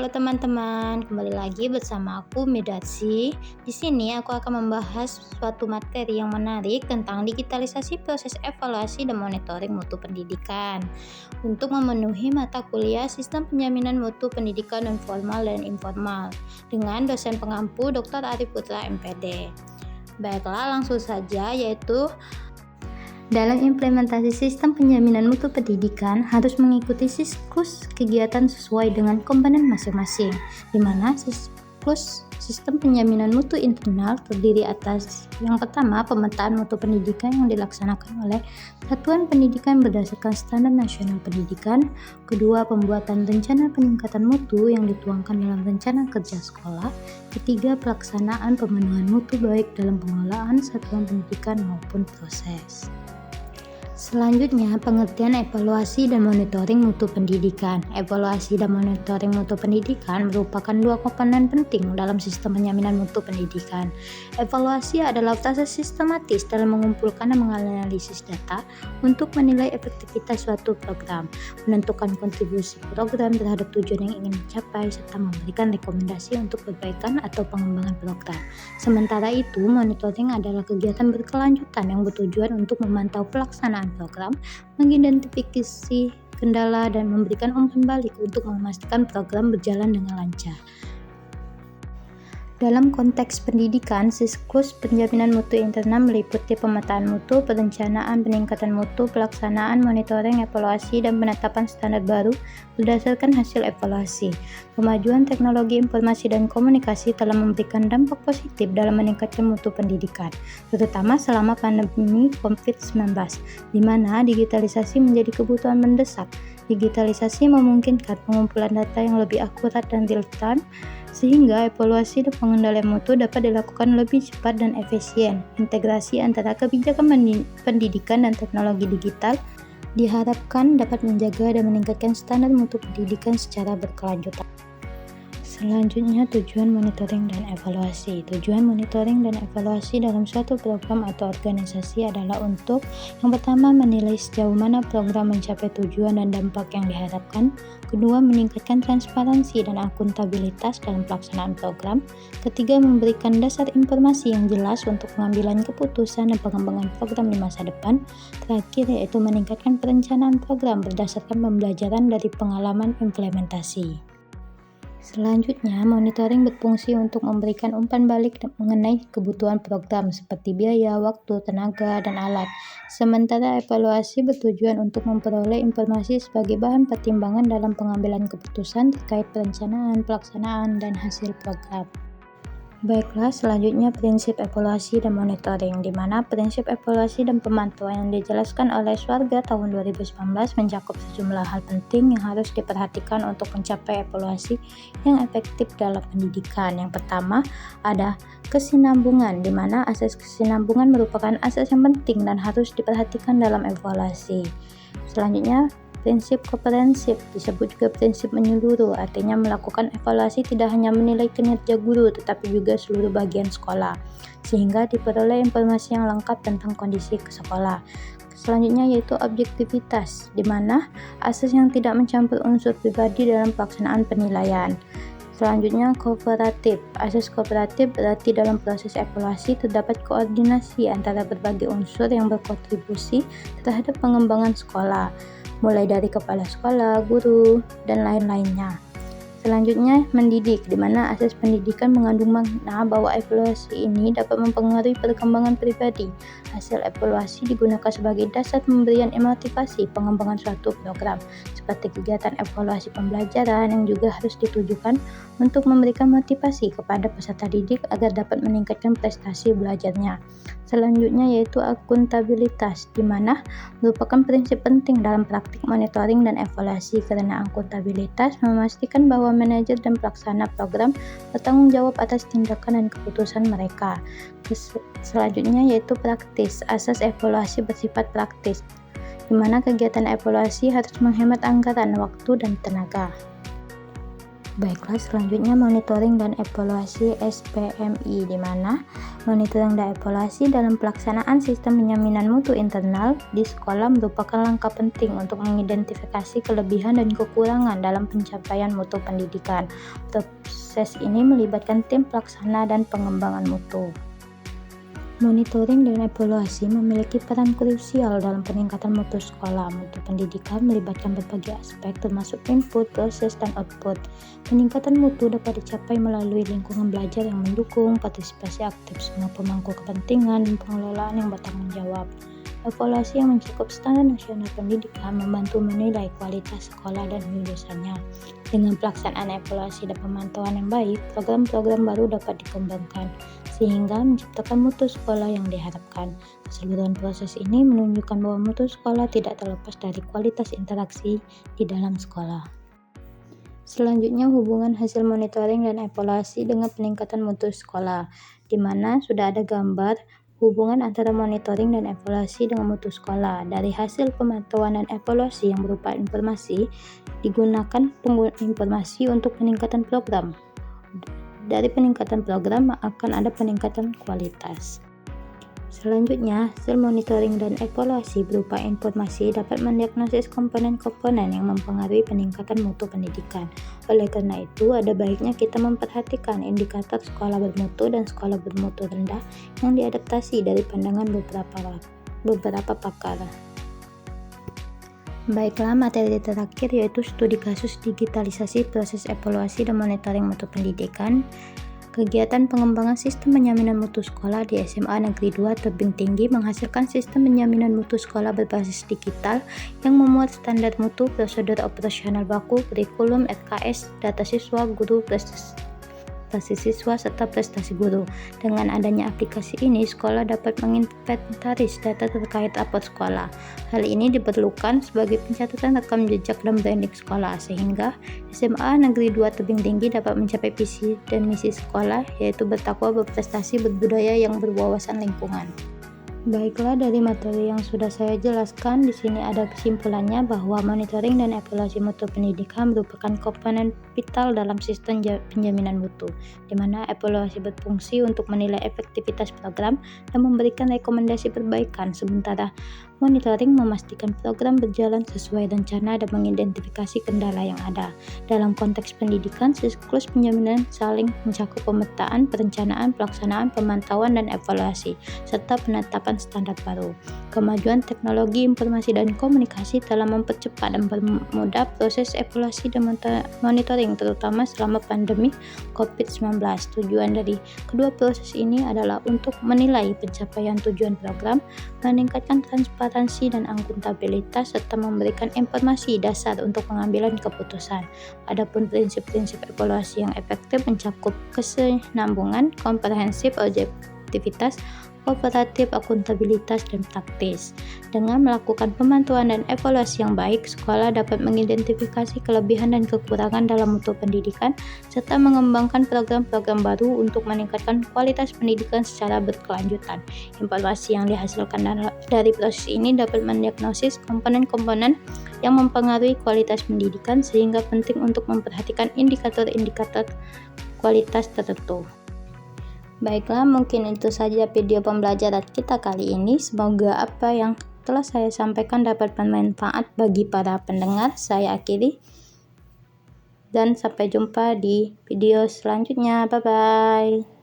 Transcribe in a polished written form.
Halo teman-teman, kembali lagi bersama aku Medatsi. Di sini aku akan membahas suatu materi yang menarik tentang digitalisasi proses evaluasi dan monitoring mutu pendidikan untuk memenuhi mata kuliah Sistem Penjaminan Mutu Pendidikan non formal dan informal dengan dosen pengampu Dr. Arif Putra MPD. Baiklah, langsung saja, yaitu dalam implementasi sistem penjaminan mutu pendidikan harus mengikuti siklus kegiatan sesuai dengan komponen masing-masing, di mana siklus sistem penjaminan mutu internal terdiri atas yang pertama pemetaan mutu pendidikan yang dilaksanakan oleh satuan pendidikan berdasarkan standar nasional pendidikan, kedua pembuatan rencana peningkatan mutu yang dituangkan dalam rencana kerja sekolah, ketiga pelaksanaan pemenuhan mutu baik dalam pengelolaan satuan pendidikan maupun proses. Selanjutnya, pengertian evaluasi dan monitoring mutu pendidikan. Evaluasi dan monitoring mutu pendidikan merupakan dua komponen penting dalam sistem penjaminan mutu pendidikan. Evaluasi adalah proses sistematis dalam mengumpulkan dan menganalisis data untuk menilai efektivitas suatu program, menentukan kontribusi program terhadap tujuan yang ingin dicapai, serta memberikan rekomendasi untuk perbaikan atau pengembangan program. Sementara itu, monitoring adalah kegiatan berkelanjutan yang bertujuan untuk memantau pelaksanaan program, mengidentifikasi kendala dan memberikan umpan balik untuk memastikan program berjalan dengan lancar. Dalam konteks pendidikan, siklus penjaminan mutu internal meliputi pemetaan mutu, perencanaan peningkatan mutu, pelaksanaan, monitoring, evaluasi, dan penetapan standar baru berdasarkan hasil evaluasi. Kemajuan teknologi informasi dan komunikasi telah memberikan dampak positif dalam meningkatkan mutu pendidikan, terutama selama pandemi COVID-19, di mana digitalisasi menjadi kebutuhan mendesak. Digitalisasi memungkinkan pengumpulan data yang lebih akurat dan real-time, sehingga evaluasi dan pengendalian mutu dapat dilakukan lebih cepat dan efisien. Integrasi antara kebijakan pendidikan dan teknologi digital diharapkan dapat menjaga dan meningkatkan standar mutu pendidikan secara berkelanjutan. Selanjutnya, tujuan monitoring dan evaluasi. Tujuan monitoring dan evaluasi dalam suatu program atau organisasi adalah untuk yang pertama, menilai sejauh mana program mencapai tujuan dan dampak yang diharapkan. Kedua, meningkatkan transparansi dan akuntabilitas dalam pelaksanaan program. Ketiga, memberikan dasar informasi yang jelas untuk pengambilan keputusan dan pengembangan program di masa depan. Terakhir, yaitu meningkatkan perencanaan program berdasarkan pembelajaran dari pengalaman implementasi. Selanjutnya, monitoring berfungsi untuk memberikan umpan balik mengenai kebutuhan program seperti biaya, waktu, tenaga, dan alat. Sementara evaluasi bertujuan untuk memperoleh informasi sebagai bahan pertimbangan dalam pengambilan keputusan terkait perencanaan, pelaksanaan, dan hasil program. Baiklah, selanjutnya prinsip evaluasi dan monitoring, di mana prinsip evaluasi dan pemantauan yang dijelaskan oleh Swarga tahun 2019 mencakup sejumlah hal penting yang harus diperhatikan untuk mencapai evaluasi yang efektif dalam pendidikan. Yang pertama, ada kesinambungan, di mana asas kesinambungan merupakan asas yang penting dan harus diperhatikan dalam evaluasi. Selanjutnya, prinsip komprehensif, disebut juga prinsip menyeluruh, artinya melakukan evaluasi tidak hanya menilai kinerja guru tetapi juga seluruh bagian sekolah, sehingga diperoleh informasi yang lengkap tentang kondisi sekolah. Selanjutnya yaitu objektivitas, di mana asas yang tidak mencampur unsur pribadi dalam pelaksanaan penilaian. Selanjutnya kooperatif. Asas kooperatif berarti dalam proses evaluasi terdapat koordinasi antara berbagai unsur yang berkontribusi terhadap pengembangan sekolah, mulai dari kepala sekolah, guru, dan lain-lainnya. Selanjutnya, mendidik, di mana asas pendidikan mengandung makna bahwa evaluasi ini dapat mempengaruhi perkembangan pribadi. Hasil evaluasi digunakan sebagai dasar pemberian motivasi pengembangan suatu program, seperti kegiatan evaluasi pembelajaran yang juga harus ditujukan untuk memberikan motivasi kepada peserta didik agar dapat meningkatkan prestasi belajarnya. Selanjutnya yaitu akuntabilitas, di mana merupakan prinsip penting dalam praktik monitoring dan evaluasi, karena akuntabilitas memastikan bahwa manajer dan pelaksana program bertanggung jawab atas tindakan dan keputusan mereka. Selanjutnya yaitu praktis. Asas evaluasi bersifat praktis, di mana kegiatan evaluasi harus menghemat anggaran, waktu, dan tenaga. Baiklah, selanjutnya monitoring dan evaluasi SPMI, di mana monitoring dan evaluasi dalam pelaksanaan sistem penjaminan mutu internal di sekolah merupakan langkah penting untuk mengidentifikasi kelebihan dan kekurangan dalam pencapaian mutu pendidikan. Proses ini melibatkan tim pelaksana dan pengembangan mutu. Monitoring dan evaluasi memiliki peran krusial dalam peningkatan mutu sekolah. Mutu pendidikan melibatkan berbagai aspek termasuk input, proses, dan output. Peningkatan mutu dapat dicapai melalui lingkungan belajar yang mendukung, partisipasi aktif semua pemangku kepentingan, dan pengelolaan yang bertanggung jawab. Evaluasi yang mencakup standar nasional pendidikan membantu menilai kualitas sekolah dan lulusannya. Dengan pelaksanaan evaluasi dan pemantauan yang baik, program-program baru dapat dikembangkan, sehingga menciptakan mutu sekolah yang diharapkan. Keseluruhan proses ini menunjukkan bahwa mutu sekolah tidak terlepas dari kualitas interaksi di dalam sekolah. Selanjutnya, hubungan hasil monitoring dan evaluasi dengan peningkatan mutu sekolah, di mana sudah ada gambar hubungan antara monitoring dan evaluasi dengan mutu sekolah. Dari hasil pemantauan dan evaluasi yang berupa informasi, digunakan informasi untuk peningkatan program. Dari peningkatan program akan ada peningkatan kualitas. Selanjutnya, hasil monitoring dan evaluasi berupa informasi dapat mendiagnosis komponen-komponen yang mempengaruhi peningkatan mutu pendidikan. Oleh karena itu, ada baiknya kita memperhatikan indikator sekolah bermutu dan sekolah bermutu rendah yang diadaptasi dari pandangan beberapa pakar. Baiklah, materi terakhir yaitu studi kasus digitalisasi proses evaluasi dan monitoring mutu pendidikan. Kegiatan pengembangan sistem penjaminan mutu sekolah di SMA Negeri 2 Tebing Tinggi menghasilkan sistem penjaminan mutu sekolah berbasis digital yang memuat standar mutu, prosedur operasional baku, kurikulum, RKS, data siswa, guru, prestasi siswa, serta prestasi guru. Dengan adanya aplikasi ini, sekolah dapat menginventaris data terkait rapor sekolah. Hal ini diperlukan sebagai pencatatan rekam jejak dan branding sekolah, sehingga SMA Negeri 2 Tebing Tinggi dapat mencapai visi dan misi sekolah, yaitu bertakwa, berprestasi, berbudaya yang berwawasan lingkungan. Baiklah, dari materi yang sudah saya jelaskan, di sini ada kesimpulannya bahwa monitoring dan evaluasi mutu pendidikan merupakan komponen vital dalam sistem penjaminan mutu, di mana evaluasi berfungsi untuk menilai efektivitas program dan memberikan rekomendasi perbaikan, sementara monitoring memastikan program berjalan sesuai rencana dan mengidentifikasi kendala yang ada. Dalam konteks pendidikan, siklus penjaminan saling mencakup pemetaan, perencanaan, pelaksanaan, pemantauan, dan evaluasi, serta penetapan standar baru. Kemajuan teknologi informasi dan komunikasi telah mempercepat dan mempermudah proses evaluasi dan monitoring, terutama selama pandemi COVID-19. Tujuan dari kedua proses ini adalah untuk menilai pencapaian tujuan program, meningkatkan transparansi dan akuntabilitas, serta memberikan informasi dasar untuk pengambilan keputusan. Adapun prinsip-prinsip evaluasi yang efektif mencakup kesinambungan, komprehensif, objektivitas, kooperatif, akuntabilitas, dan praktis. Dengan melakukan pemantauan dan evaluasi yang baik, sekolah dapat mengidentifikasi kelebihan dan kekurangan dalam mutu pendidikan, serta mengembangkan program-program baru untuk meningkatkan kualitas pendidikan secara berkelanjutan. Informasi yang dihasilkan dari proses ini dapat mendiagnosis komponen-komponen yang mempengaruhi kualitas pendidikan, sehingga penting untuk memperhatikan indikator-indikator kualitas tertentu. Baiklah, mungkin itu saja video pembelajaran kita kali ini. Semoga apa yang telah saya sampaikan dapat bermanfaat bagi para pendengar. Saya akhiri dan sampai jumpa di video selanjutnya. Bye-bye.